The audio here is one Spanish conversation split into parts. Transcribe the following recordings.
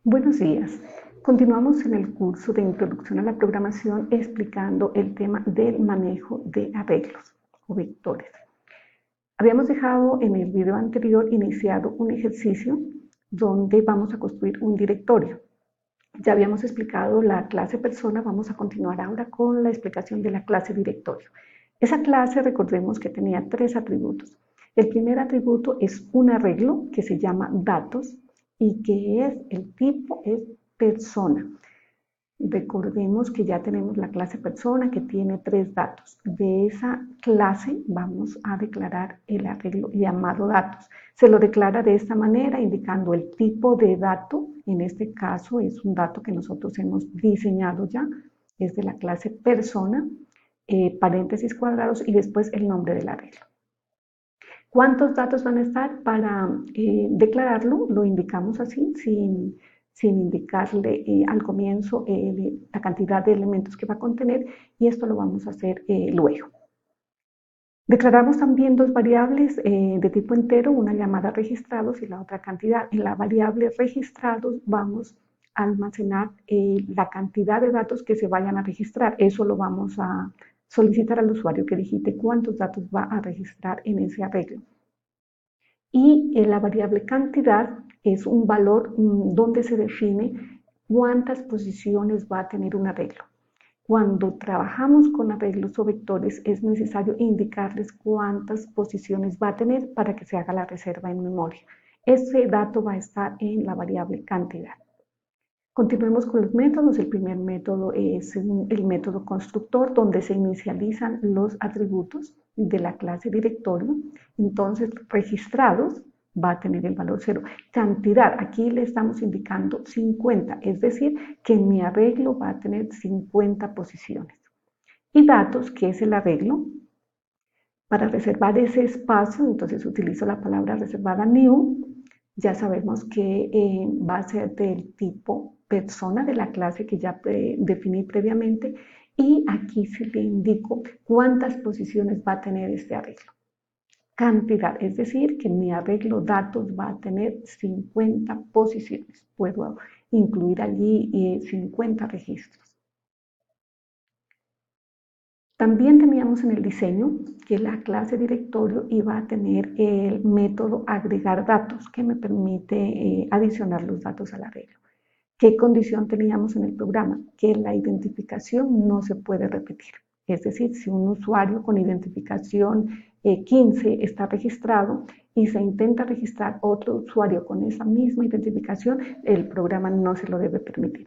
Buenos días. Continuamos en el curso de Introducción a la Programación explicando el tema del manejo de arreglos o vectores. Habíamos dejado en el video anterior iniciado un ejercicio donde vamos a construir un directorio. Ya habíamos explicado la clase persona, vamos a continuar ahora con la explicación de la clase directorio. Esa clase, recordemos que tenía 3 atributos. El primer atributo es un arreglo que se llama datos y que el tipo es persona. Recordemos que ya tenemos la clase persona que tiene 3 datos. De esa clase vamos a declarar el arreglo llamado datos. Se lo declara de esta manera indicando el tipo de dato. En este caso es un dato que nosotros hemos diseñado ya. Es de la clase persona, paréntesis cuadrados y después el nombre del arreglo. ¿Cuántos datos van a estar? Para declararlo, lo indicamos así, sin indicarle al comienzo la cantidad de elementos que va a contener, y esto lo vamos a hacer luego. Declaramos también 2 variables de tipo entero, una llamada registrados y la otra cantidad. En la variable registrados vamos a almacenar la cantidad de datos que se vayan a registrar. Eso lo vamos a solicitar al usuario que digite cuántos datos va a registrar en ese arreglo. Y la variable cantidad es un valor donde se define cuántas posiciones va a tener un arreglo. Cuando trabajamos con arreglos o vectores es necesario indicarles cuántas posiciones va a tener para que se haga la reserva en memoria. Ese dato va a estar en la variable cantidad. Continuemos con los métodos. El primer método es el método constructor, donde se inicializan los atributos de la clase directorio. Entonces, registrados va a tener el valor 0. Cantidad, aquí le estamos indicando 50, es decir, que mi arreglo va a tener 50 posiciones. Y datos, que es el arreglo. Para reservar ese espacio, entonces utilizo la palabra reservada new. Ya sabemos que va a ser del tipo persona de la clase que ya definí previamente, y aquí sí le indico cuántas posiciones va a tener este arreglo. Cantidad, es decir, que mi arreglo datos va a tener 50 posiciones. Puedo incluir allí 50 registros. También teníamos en el diseño que la clase directorio iba a tener el método agregar datos, que me permite adicionar los datos al arreglo. ¿Qué condición teníamos en el programa? Que la identificación no se puede repetir. Es decir, si un usuario con identificación 15 está registrado y se intenta registrar otro usuario con esa misma identificación, el programa no se lo debe permitir.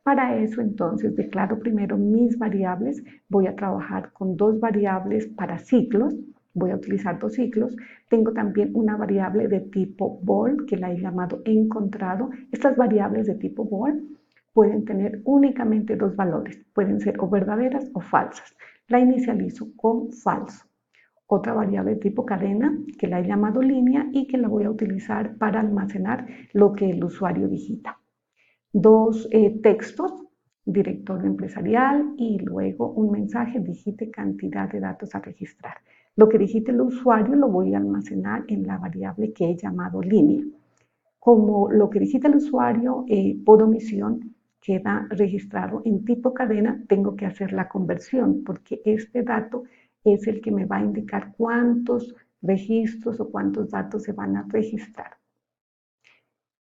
Para eso, entonces, declaro primero mis variables. Voy a trabajar con 2 variables para ciclos. Voy a utilizar 2 ciclos. Tengo también una variable de tipo bool, que la he llamado encontrado. Estas variables de tipo bool pueden tener únicamente 2 valores. Pueden ser o verdaderas o falsas. La inicializo con falso. Otra variable de tipo cadena, que la he llamado línea y que la voy a utilizar para almacenar lo que el usuario digita. 2 textos, directorio empresarial, y luego un mensaje, digite cantidad de datos a registrar. Lo que digite el usuario lo voy a almacenar en la variable que he llamado línea. Como lo que digita el usuario por omisión queda registrado en tipo cadena, tengo que hacer la conversión, porque este dato es el que me va a indicar cuántos registros o cuántos datos se van a registrar.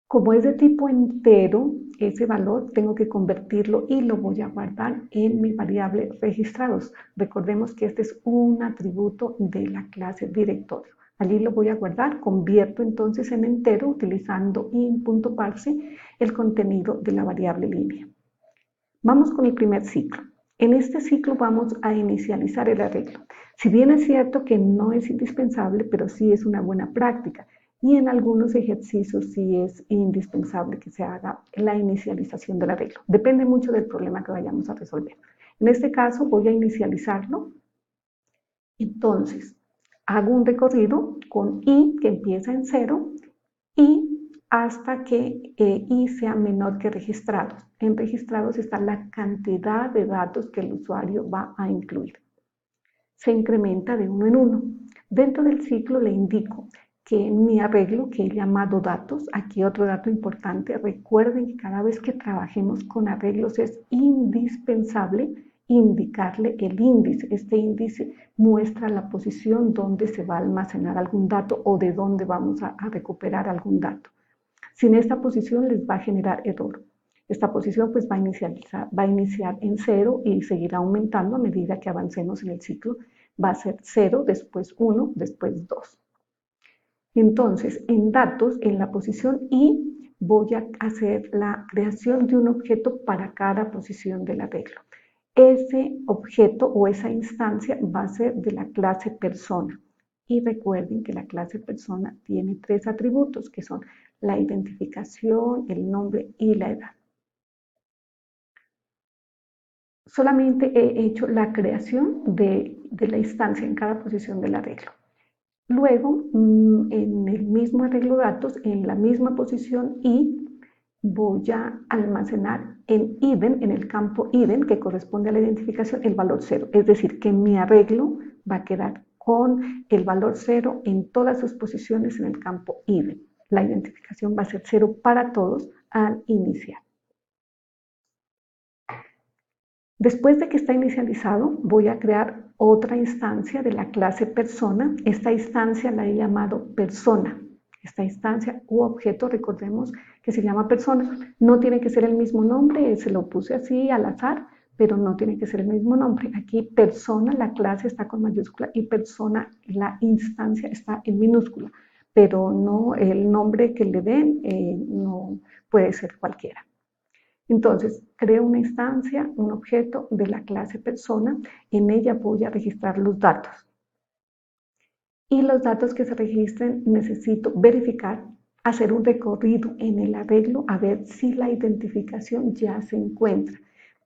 Como es de tipo entero, ese valor tengo que convertirlo y lo voy a guardar en mi variable registrados. Recordemos que este es un atributo de la clase directorio. Allí lo voy a guardar, convierto entonces en entero utilizando in.parse el contenido de la variable línea. Vamos con el primer ciclo. En este ciclo vamos a inicializar el arreglo. Si bien es cierto que no es indispensable, pero sí es una buena práctica. Y en algunos ejercicios sí es indispensable que se haga la inicialización del arreglo. Depende mucho del problema que vayamos a resolver. En este caso voy a inicializarlo. Entonces, hago un recorrido con i que empieza en 0 y hasta que i sea menor que registrados. En registrados está la cantidad de datos que el usuario va a incluir. Se incrementa de 1 en 1. Dentro del ciclo le indico que en mi arreglo, que he llamado datos, aquí otro dato importante, recuerden que cada vez que trabajemos con arreglos es indispensable indicarle el índice. Este índice muestra la posición donde se va a almacenar algún dato o de dónde vamos a recuperar algún dato. Sin esta posición les va a generar error. Esta posición pues va a iniciar en 0 y seguirá aumentando a medida que avancemos en el ciclo. Va a ser 0, después 1, después 2. Entonces, en datos, en la posición I, voy a hacer la creación de un objeto para cada posición del arreglo. Ese objeto o esa instancia va a ser de la clase persona. Y recuerden que la clase persona tiene 3 atributos, que son la identificación, el nombre y la edad. Solamente he hecho la creación de la instancia en cada posición del arreglo. Luego, en el mismo arreglo datos, en la misma posición I, voy a almacenar en IDEN, en el campo IDEN, que corresponde a la identificación, el valor 0. Es decir, que mi arreglo va a quedar con el valor 0 en todas sus posiciones en el campo IDEN. La identificación va a ser 0 para todos al iniciar. Después de que está inicializado, voy a crear otra instancia de la clase persona. Esta instancia la he llamado persona. Esta instancia u objeto, recordemos que se llama persona. No tiene que ser el mismo nombre, se lo puse así al azar, pero no tiene que ser el mismo nombre. Aquí persona, la clase está con mayúscula y persona, la instancia está en minúscula, pero no el nombre que le den no puede ser cualquiera. Entonces, creo una instancia, un objeto de la clase persona, en ella voy a registrar los datos. Y los datos que se registren necesito verificar, hacer un recorrido en el arreglo a ver si la identificación ya se encuentra.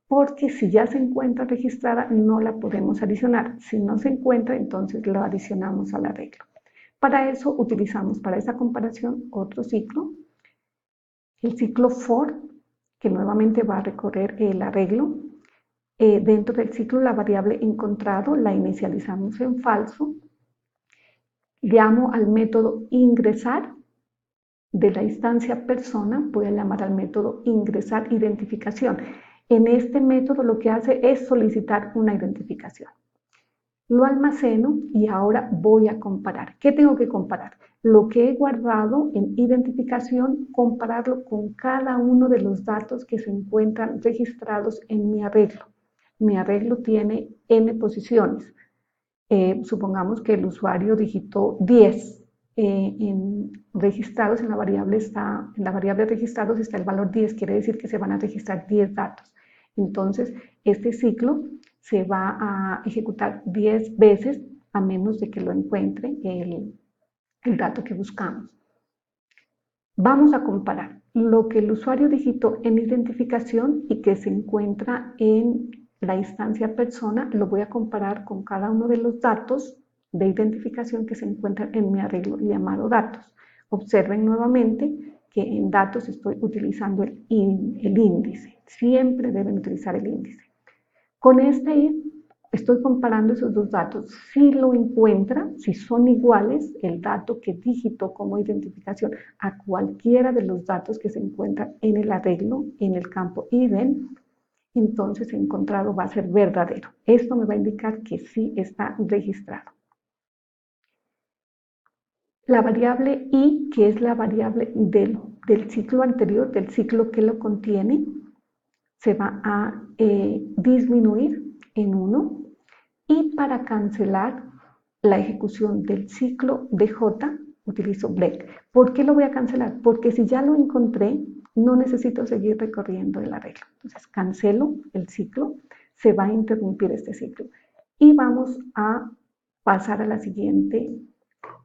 Porque si ya se encuentra registrada, no la podemos adicionar. Si no se encuentra, entonces lo adicionamos al arreglo. Para eso utilizamos, para esa comparación, otro ciclo, el ciclo for, que nuevamente va a recorrer el arreglo. Dentro del ciclo, la variable encontrado la inicializamos en falso. Llamo al método ingresar. De la instancia persona, voy a llamar al método ingresar identificación. En este método lo que hace es solicitar una identificación. Lo almaceno y ahora voy a comparar. ¿Qué tengo que comparar? Lo que he guardado en identificación, compararlo con cada uno de los datos que se encuentran registrados en mi arreglo. Mi arreglo tiene n posiciones. Supongamos que el usuario digitó 10. Registrados en la variable registrados está el valor 10, quiere decir que se van a registrar 10 datos. Entonces, este ciclo se va a ejecutar 10 veces a menos de que lo encuentre el dato que buscamos. Vamos a comparar lo que el usuario digitó en identificación y que se encuentra en la instancia persona, lo voy a comparar con cada uno de los datos de identificación que se encuentran en mi arreglo llamado datos. Observen nuevamente que en datos estoy utilizando el índice. Siempre deben utilizar el índice. Con este estoy comparando esos dos datos. Si lo encuentra, si son iguales, el dato que digitó como identificación a cualquiera de los datos que se encuentran en el arreglo, en el campo IDEN, entonces encontrado va a ser verdadero. Esto me va a indicar que sí está registrado. La variable I, que es la variable del ciclo anterior, del ciclo que lo contiene, se va a disminuir en 1. Y para cancelar la ejecución del ciclo de J, utilizo break. ¿Por qué lo voy a cancelar? Porque si ya lo encontré, no necesito seguir recorriendo el arreglo. Entonces, cancelo el ciclo, se va a interrumpir este ciclo. Y vamos a pasar a la siguiente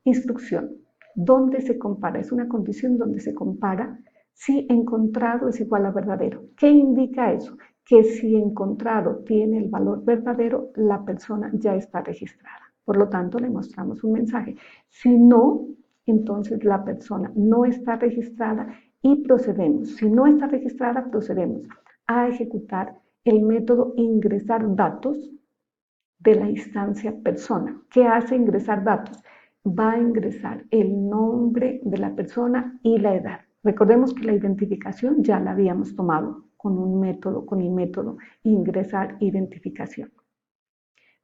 instrucción, donde se compara. Es una condición donde se compara si encontrado es igual a verdadero. ¿Qué indica eso? Que si encontrado tiene el valor verdadero, la persona ya está registrada. Por lo tanto, le mostramos un mensaje. Si no, entonces la persona no está registrada y procedemos. Si no está registrada, procedemos a ejecutar el método ingresar datos de la instancia persona. ¿Qué hace ingresar datos? va a ingresar el nombre de la persona y la edad. Recordemos que la identificación ya la habíamos tomado con el método ingresar identificación.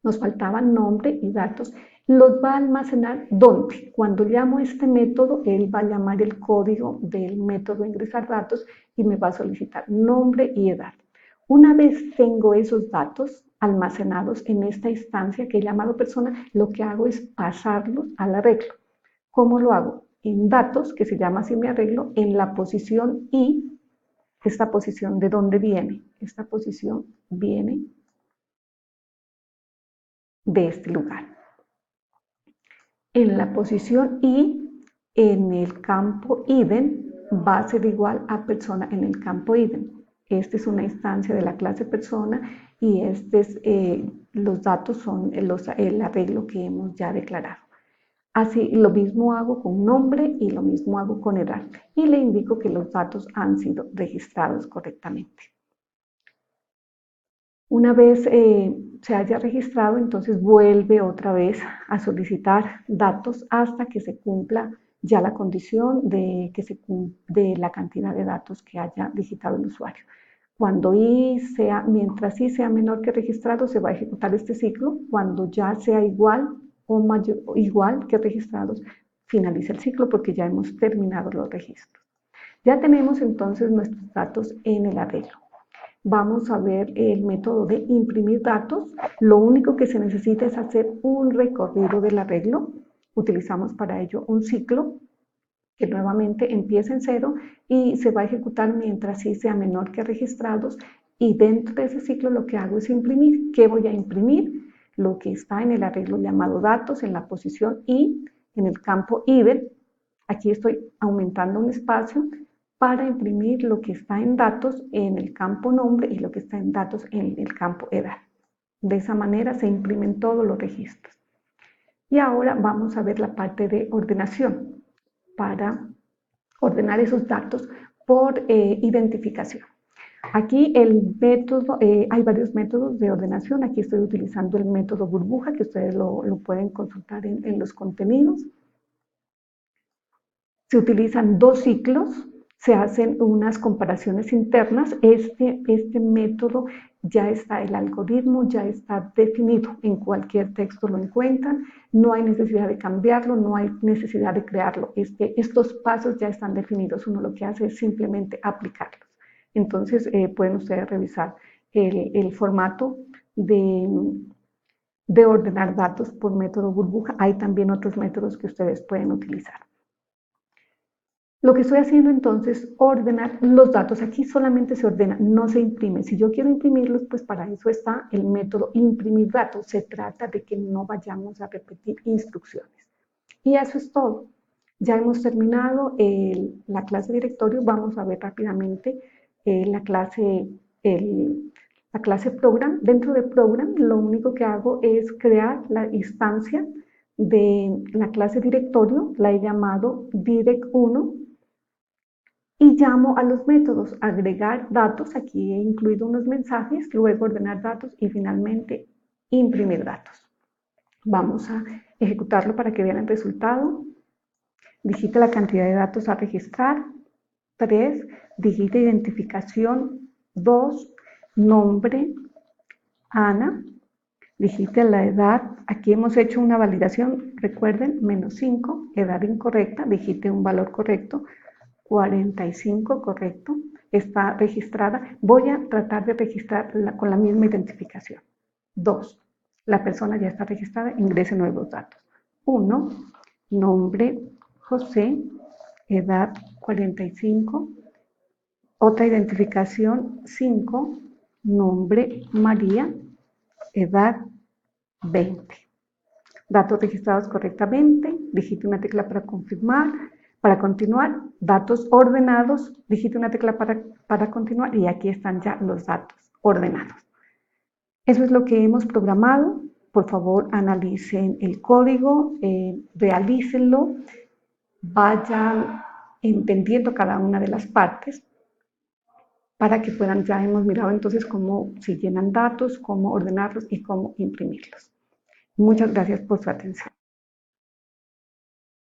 Nos faltaban nombre y datos. Los va a almacenar ¿dónde? Cuando llamo este método, él va a llamar el código del método ingresar datos y me va a solicitar nombre y edad. Una vez tengo esos datos almacenados en esta instancia que he llamado persona, lo que hago es pasarlos al arreglo. ¿Cómo lo hago? En datos, que se llama así mi arreglo, en la posición I, esta posición ¿de dónde viene? Esta posición viene de este lugar. En la posición I, en el campo idem, va a ser igual a persona en el campo idem. Esta es una instancia de la clase persona y los datos son el arreglo que hemos ya declarado. Así, lo mismo hago con nombre y lo mismo hago con edad. Y le indico que los datos han sido registrados correctamente. Una vez se haya registrado, entonces vuelve otra vez a solicitar datos hasta que se cumpla ya la condición de la cantidad de datos que haya digitado el usuario. Mientras I sea menor que registrado, se va a ejecutar este ciclo. Cuando ya sea igual que registrados, finaliza el ciclo porque ya hemos terminado los registros. Ya tenemos entonces nuestros datos en el arreglo. Vamos a ver el método de imprimir datos. Lo único que se necesita es hacer un recorrido del arreglo. Utilizamos para ello un ciclo que nuevamente empieza en 0 y se va a ejecutar mientras I sea menor que registrados. Y dentro de ese ciclo lo que hago es imprimir. ¿Qué voy a imprimir? Lo que está en el arreglo llamado datos en la posición I, en el campo IDEM. Aquí estoy aumentando un espacio para imprimir lo que está en datos en el campo nombre y lo que está en datos en el campo edad. De esa manera se imprimen todos los registros. Y ahora vamos a ver la parte de ordenación para ordenar esos datos por identificación. Aquí hay varios métodos de ordenación. Aquí estoy utilizando el método burbuja, que ustedes lo pueden consultar en los contenidos. Se utilizan dos ciclos, se hacen unas comparaciones internas. Este método ya está, el algoritmo ya está definido, en cualquier texto lo encuentran, no hay necesidad de cambiarlo, no hay necesidad de crearlo. Estos pasos ya están definidos, uno lo que hace es simplemente aplicarlos. Entonces pueden ustedes revisar el formato de ordenar datos por método burbuja. Hay también otros métodos que ustedes pueden utilizar. Lo que estoy haciendo entonces es ordenar los datos. Aquí solamente se ordena, no se imprime. Si yo quiero imprimirlos, pues para eso está el método imprimir datos. Se trata de que no vayamos a repetir instrucciones. Y eso es todo. Ya hemos terminado la clase directorio. Vamos a ver rápidamente la clase program. Dentro de program, lo único que hago es crear la instancia de la clase directorio. La he llamado direct1. Y llamo a los métodos agregar datos, aquí he incluido unos mensajes, luego ordenar datos y finalmente imprimir datos. Vamos a ejecutarlo para que vean el resultado. Digite la cantidad de datos a registrar, 3, digite identificación, 2, nombre, Ana, digite la edad, aquí hemos hecho una validación, recuerden, -5, edad incorrecta, digite un valor correcto, 45, correcto, está registrada. Voy a tratar de registrarla con la misma identificación. 2, la persona ya está registrada, ingrese nuevos datos. 1, nombre José, edad 45, otra identificación 5, nombre María, edad 20. Datos registrados correctamente, digite una tecla para confirmar. Para continuar, datos ordenados, digite una tecla para continuar y aquí están ya los datos ordenados. Eso es lo que hemos programado. Por favor, analicen el código, realícenlo, vayan entendiendo cada una de las partes para que puedan, ya hemos mirado entonces cómo se llenan datos, cómo ordenarlos y cómo imprimirlos. Muchas gracias por su atención.